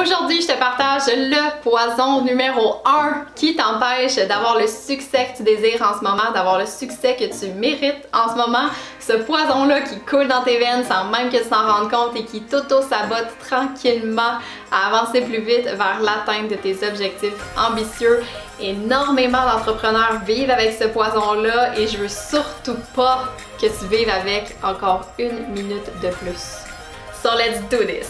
Aujourd'hui, je te partage le poison numéro 1 qui t'empêche d'avoir le succès que tu désires en ce moment, d'avoir le succès que tu mérites en ce moment. Ce poison-là qui coule dans tes veines sans même que tu t'en rendes compte et qui t'auto-sabote tranquillement à avancer plus vite vers l'atteinte de tes objectifs ambitieux. Énormément d'entrepreneurs vivent avec ce poison-là et je veux surtout pas que tu vives avec encore une minute de plus. So let's do this!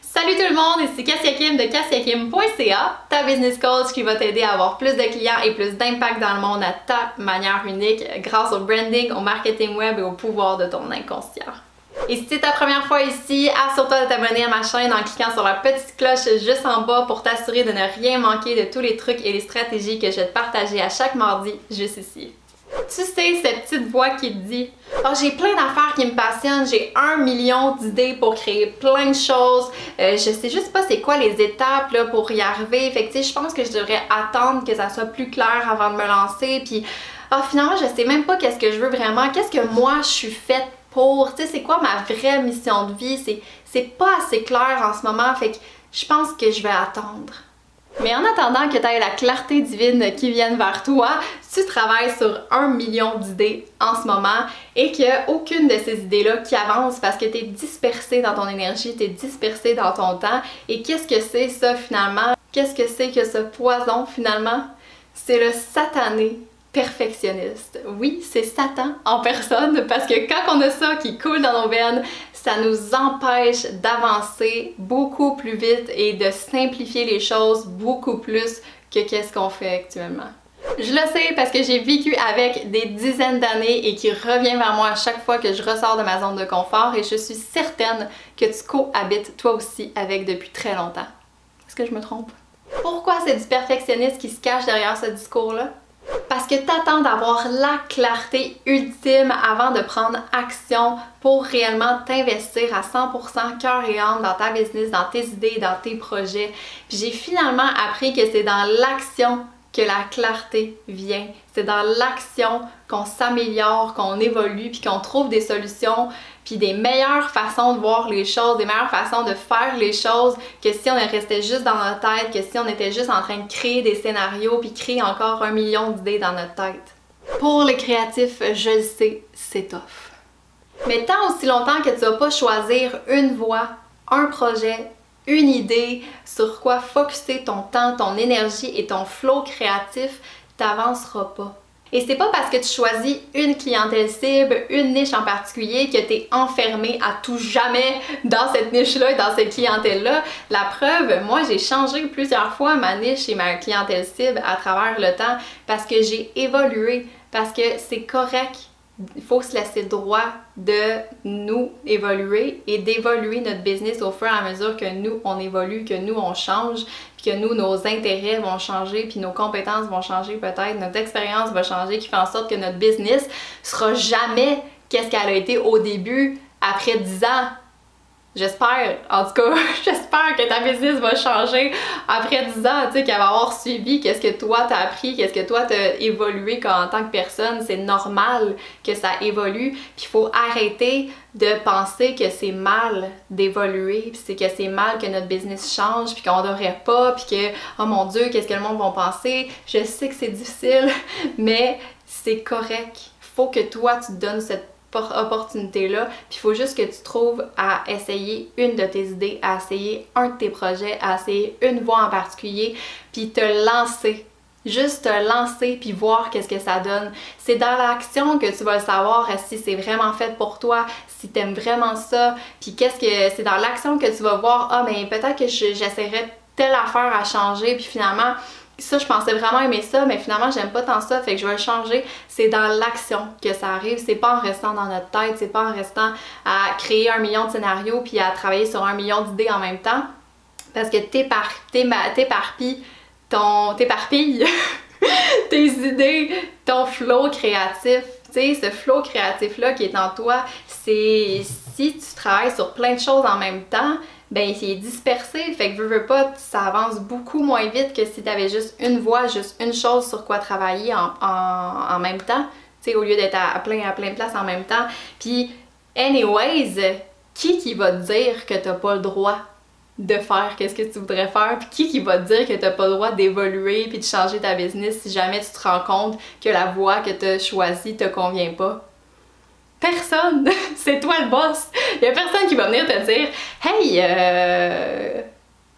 Salut tout le monde, ici Cassia Kim de cassiakim.ca, ta business coach qui va t'aider à avoir plus de clients et plus d'impact dans le monde à ta manière unique grâce au branding, au marketing web et au pouvoir de ton inconscient. Et si c'est ta première fois ici, assure-toi de t'abonner à ma chaîne en cliquant sur la petite cloche juste en bas pour t'assurer de ne rien manquer de tous les trucs et les stratégies que je vais te partager à chaque mardi juste ici. Tu sais, cette petite voix qui te dit « Oh, j'ai plein d'affaires qui me passionnent, j'ai 1 million d'idées pour créer plein de choses, je sais juste pas c'est quoi les étapes là, pour y arriver. » Fait que tu sais, je pense que je devrais attendre que ça soit plus clair avant de me lancer. Puis, finalement, je sais même pas qu'est-ce que je veux vraiment, qu'est-ce que moi je suis faite pour, tu sais, c'est quoi ma vraie mission de vie, c'est pas assez clair en ce moment, fait que je pense que je vais attendre. Mais en attendant que tu aies la clarté divine qui vienne vers toi, tu travailles sur 1 million d'idées en ce moment et qu'il n'y a aucune de ces idées-là qui avance parce que tu es dispersé dans ton énergie, tu es dispersé dans ton temps. Et qu'est-ce que c'est ça finalement? Qu'est-ce que c'est que ce poison finalement? C'est le satané perfectionniste. Oui, c'est Satan en personne parce que quand on a ça qui coule dans nos veines, ça nous empêche d'avancer beaucoup plus vite et de simplifier les choses beaucoup plus que qu'est-ce qu'on fait actuellement. Je le sais parce que j'ai vécu avec des dizaines d'années et qui revient vers moi à chaque fois que je ressors de ma zone de confort et je suis certaine que tu cohabites toi aussi avec depuis très longtemps. Est-ce que je me trompe? Pourquoi c'est du perfectionniste qui se cache derrière ce discours-là? Parce que tu attends d'avoir la clarté ultime avant de prendre action pour réellement t'investir à 100% cœur et âme dans ta business, dans tes idées, dans tes projets. Puis j'ai finalement appris que c'est dans l'action que la clarté vient. C'est dans l'action qu'on s'améliore, qu'on évolue, puis qu'on trouve des solutions, puis des meilleures façons de voir les choses, des meilleures façons de faire les choses que si on restait juste dans notre tête, que si on était juste en train de créer des scénarios, puis créer encore 1 million d'idées dans notre tête. Pour les créatifs, je le sais, c'est tough. Mais tant aussi longtemps que tu vas pas choisir une voie, un projet, une idée sur quoi focusser ton temps, ton énergie et ton flow créatif, t'avanceras pas. Et c'est pas parce que tu choisis une clientèle cible, une niche en particulier que tu es enfermé à tout jamais dans cette niche-là et dans cette clientèle-là. La preuve, moi j'ai changé plusieurs fois ma niche et ma clientèle cible à travers le temps parce que j'ai évolué, parce que c'est correct. Il faut se laisser le droit de nous évoluer et d'évoluer notre business au fur et à mesure que nous, on évolue, que nous, on change, puis que nous, nos intérêts vont changer, puis nos compétences vont changer peut-être, notre expérience va changer, qui fait en sorte que notre business sera jamais qu'est-ce qu'elle a été au début, après 10 ans. J'espère, en tout cas, j'espère que ta business va changer après 10 ans, tu sais, qu'elle va avoir suivi qu'est-ce que toi t'as appris, qu'est-ce que toi t'as évolué en tant que personne. C'est normal que ça évolue, puis il faut arrêter de penser que c'est mal d'évoluer, puis c'est que c'est mal que notre business change, puis qu'on devrait pas, puis que, oh mon Dieu, qu'est-ce que le monde va penser. Je sais que c'est difficile, mais c'est correct. Faut que toi, tu te donnes cette opportunité-là, puis il faut juste que tu trouves à essayer une de tes idées, à essayer un de tes projets, à essayer une voie en particulier, puis te lancer. Juste te lancer puis voir qu'est-ce que ça donne. C'est dans l'action que tu vas savoir si c'est vraiment fait pour toi, si tu aimes vraiment ça, puis c'est dans l'action que tu vas voir, ah mais peut-être que j'essaierais telle affaire à changer, puis finalement ça, je pensais vraiment aimer ça, mais finalement, j'aime pas tant ça, fait que je vais le changer. C'est dans l'action que ça arrive. C'est pas en restant dans notre tête, c'est pas en restant à créer 1 million de scénarios puis à travailler sur 1 million d'idées en même temps. Parce que t'éparpilles tes idées, ton flow créatif. Tu sais, ce flow créatif-là qui est en toi, c'est si tu travailles sur plein de choses en même temps, ben il est dispersé, fait que veux pas, ça avance beaucoup moins vite que si t'avais juste une voie, juste une chose sur quoi travailler en même temps, tu sais, au lieu d'être à plein de places en même temps. Puis, anyways, qui va te dire que t'as pas le droit de faire qu'est-ce que tu voudrais faire, puis qui va te dire que t'as pas le droit d'évoluer puis de changer ta business si jamais tu te rends compte que la voie que t'as choisie te convient pas? Personne! C'est toi le boss! Il y a personne qui va venir te dire « Hey,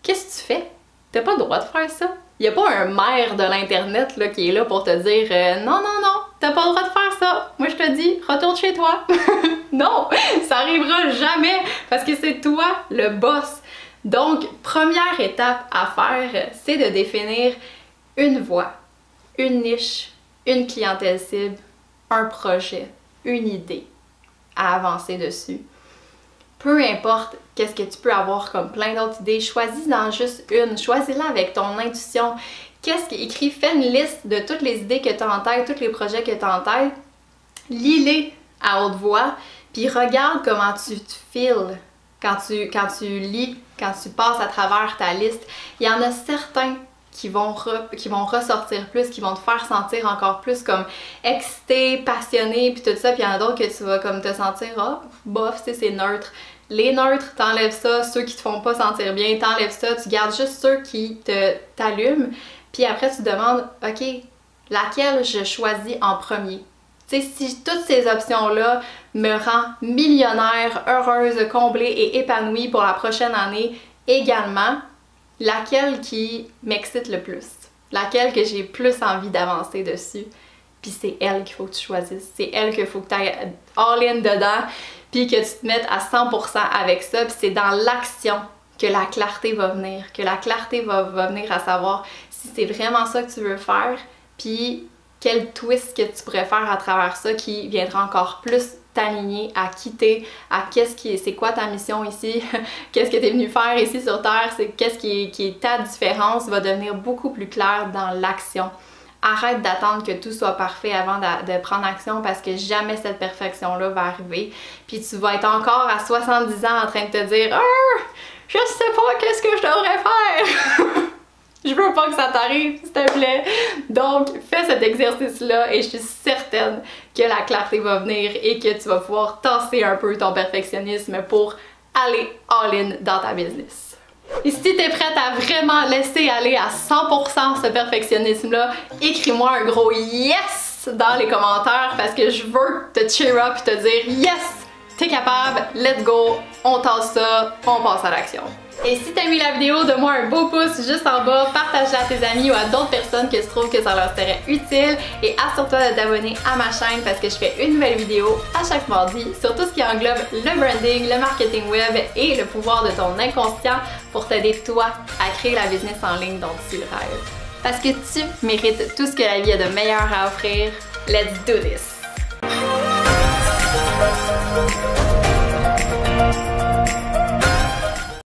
qu'est-ce que tu fais? T'as pas le droit de faire ça. » Il y a pas un maire de l'internet là, qui est là pour te dire Non, t'as pas le droit de faire ça. Moi je te dis, retourne chez toi. » Non! Ça arrivera jamais parce que c'est toi le boss. Donc, première étape à faire, c'est de définir une voie, une niche, une clientèle cible, un projet, une idée à avancer dessus. Peu importe qu'est-ce que tu peux avoir comme plein d'autres idées, choisis-en juste une, choisis-la avec ton intuition. Qu'est-ce qui écrit? Fais une liste de toutes les idées que tu as en tête, tous les projets que tu as en tête, lis-les à haute voix, puis regarde comment tu te files quand tu lis, quand tu passes à travers ta liste. Il y en a certains qui vont ressortir plus, qui vont te faire sentir encore plus comme excité, passionné, puis tout ça, puis il y en a d'autres que tu vas comme te sentir bof, c'est neutre. Les neutres, t'enlèves ça, ceux qui te font pas sentir bien, t'enlèves ça, tu gardes juste ceux qui t'allument, puis après tu te demandes, ok, laquelle je choisis en premier? Tu sais, si toutes ces options-là me rendent millionnaire, heureuse, comblée et épanouie pour la prochaine année également, laquelle qui m'excite le plus? Laquelle que j'ai plus envie d'avancer dessus? Puis c'est elle qu'il faut que tu choisisses. C'est elle qu'il faut que tu ailles all-in dedans, puis que tu te mettes à 100% avec ça. Puis c'est dans l'action que la clarté va venir, que la clarté va venir à savoir si c'est vraiment ça que tu veux faire, puis quel twist que tu pourrais faire à travers ça qui viendra encore plus t'aligner à quitter, à c'est quoi ta mission ici, qu'est-ce que tu es venu faire ici sur Terre, c'est qu'est-ce qui est ta différence, va devenir beaucoup plus clair dans l'action. Arrête d'attendre que tout soit parfait avant de prendre action parce que jamais cette perfection-là va arriver. Puis tu vas être encore à 70 ans en train de te dire « Je sais pas qu'est-ce que je devrais faire! » Je veux pas que ça t'arrive, s'il te plaît. Donc, fais cet exercice-là et je suis certaine que la clarté va venir et que tu vas pouvoir tasser un peu ton perfectionnisme pour aller all-in dans ta business. Et si tu es prête à vraiment laisser aller à 100% ce perfectionnisme-là, écris-moi un gros yes dans les commentaires parce que je veux te cheer up et te dire yes, t'es capable, let's go, on tasse ça, on passe à l'action. Et si t'as aimé la vidéo, donne-moi un beau pouce juste en bas, partage-la à tes amis ou à d'autres personnes que tu trouves que ça leur serait utile et assure-toi de t'abonner à ma chaîne parce que je fais une nouvelle vidéo à chaque mardi sur tout ce qui englobe le branding, le marketing web et le pouvoir de ton inconscient pour t'aider toi à créer la business en ligne dont tu rêves. Parce que tu mérites tout ce que la vie a de meilleur à offrir. Let's do this!